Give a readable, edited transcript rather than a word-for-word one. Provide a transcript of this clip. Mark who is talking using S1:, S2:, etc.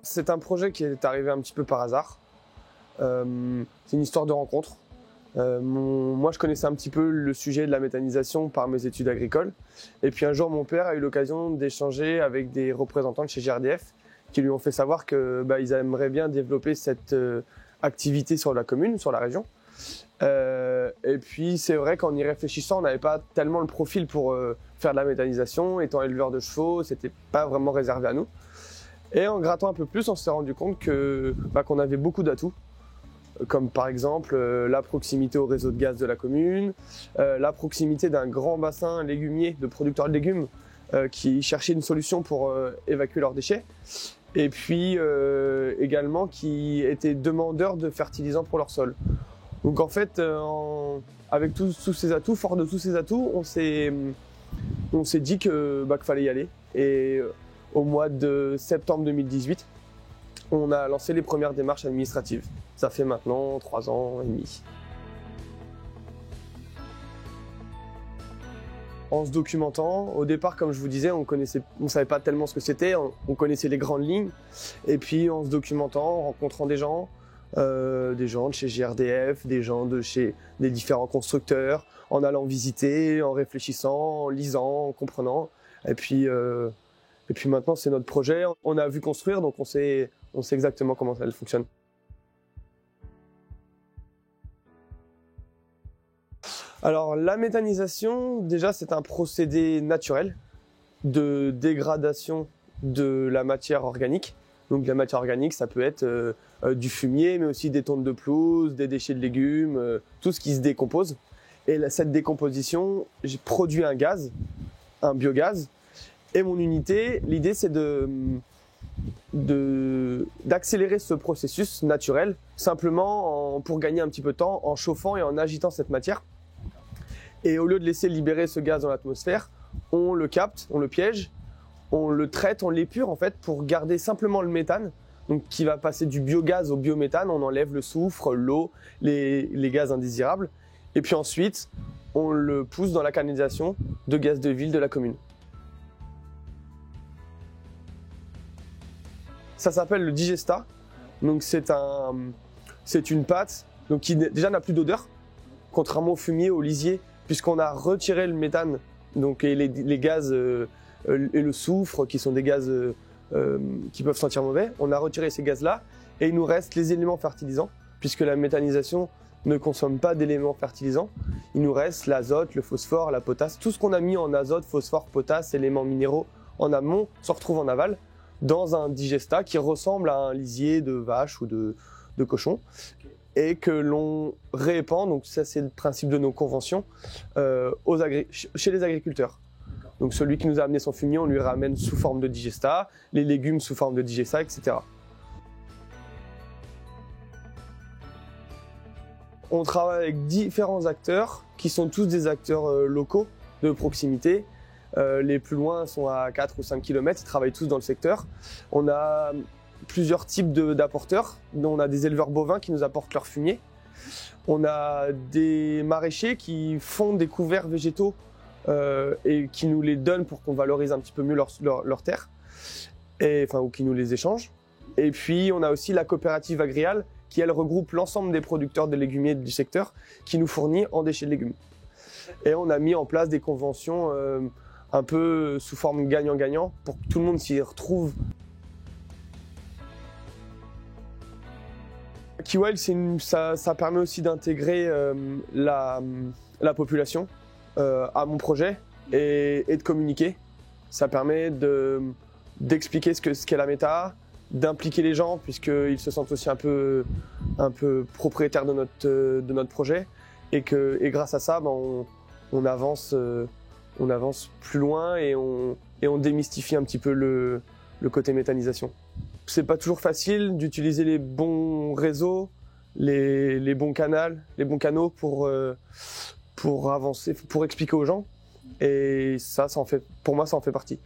S1: C'est un projet qui est arrivé un petit peu par hasard. C'est une histoire de rencontre. Moi, je connaissais un petit peu le sujet de la méthanisation par mes études agricoles. Et puis un jour, mon père a eu l'occasion d'échanger avec des représentants de chez GRDF qui lui ont fait savoir que ils aimeraient bien développer cette activité sur la commune, sur la région. Et puis c'est vrai qu'en y réfléchissant, on n'avait pas tellement le profil pour faire de la méthanisation. Étant éleveur de chevaux, c'était pas vraiment réservé à nous. Et en grattant un peu plus, on s'est rendu compte qu'on avait beaucoup d'atouts, comme par exemple la proximité au réseau de gaz de la commune, la proximité d'un grand bassin légumier de producteurs de légumes qui cherchaient une solution pour évacuer leurs déchets, et puis également qui étaient demandeurs de fertilisants pour leur sol. Donc en fait, avec tous ces atouts, fort de tous ces atouts, on s'est dit qu'il fallait y aller. Et au mois de septembre 2018, on a lancé les premières démarches administratives. Ça fait maintenant 3 ans et demi. En se documentant, au départ, comme je vous disais, on savait pas tellement ce que c'était, on connaissait les grandes lignes. Et puis en se documentant, en rencontrant des gens de chez GRDF, des gens de chez des différents constructeurs, en allant visiter, en réfléchissant, en lisant, en comprenant. Et puis maintenant, c'est notre projet. On a vu construire, donc on sait exactement comment ça fonctionne. Alors, la méthanisation, déjà, c'est un procédé naturel de dégradation de la matière organique. Donc, la matière organique, ça peut être du fumier, mais aussi des tontes de pelouse, des déchets de légumes, tout ce qui se décompose. Et cette décomposition, j'ai produit un gaz, un biogaz. Et mon unité, l'idée, c'est d'accélérer ce processus naturel, simplement pour gagner un petit peu de temps, en chauffant et en agitant cette matière. Et au lieu de laisser libérer ce gaz dans l'atmosphère, on le capte, on le piège, on le traite, on l'épure en fait pour garder simplement le méthane, donc qui va passer du biogaz au biométhane. On enlève le soufre, l'eau, les gaz indésirables, et puis ensuite on le pousse dans la canalisation de gaz de ville de la commune. Ça s'appelle le digesta, donc c'est une pâte donc qui déjà n'a plus d'odeur, contrairement au fumier, au lisier, puisqu'on a retiré le méthane donc, et les gaz et le soufre, qui sont des gaz qui peuvent sentir mauvais. On a retiré ces gaz-là et il nous reste les éléments fertilisants, puisque la méthanisation ne consomme pas d'éléments fertilisants. Il nous reste l'azote, le phosphore, la potasse. Tout ce qu'on a mis en azote, phosphore, potasse, éléments minéraux en amont se retrouve en aval dans un digesta qui ressemble à un lisier de vache ou de cochon. Et que l'on répand, donc ça c'est le principe de nos conventions, chez les agriculteurs. Donc celui qui nous a amené son fumier, on lui ramène sous forme de digesta, les légumes sous forme de digesta, etc. On travaille avec différents acteurs qui sont tous des acteurs locaux de proximité. Les plus loin sont à 4 ou 5 km, ils travaillent tous dans le secteur. On a plusieurs types d'apporteurs. On a des éleveurs bovins qui nous apportent leur fumier. On a des maraîchers qui font des couverts végétaux et qui nous les donnent pour qu'on valorise un petit peu mieux leur terre, ou qui nous les échangent. Et puis on a aussi la coopérative Agrial qui elle regroupe l'ensemble des producteurs de légumiers du secteur qui nous fournit en déchets de légumes. Et on a mis en place des conventions un peu sous forme gagnant-gagnant pour que tout le monde s'y retrouve. Keywild, ça permet aussi d'intégrer la population à mon projet et de communiquer. Ça permet d'expliquer ce qu'est la méta, d'impliquer les gens puisqu'ils se sentent aussi un peu propriétaires de notre projet et grâce à ça, on avance plus loin et on démystifie un petit peu le côté méthanisation. C'est pas toujours facile d'utiliser les bons réseaux, les bons canaux pour avancer, pour expliquer aux gens. Et ça pour moi, ça en fait partie.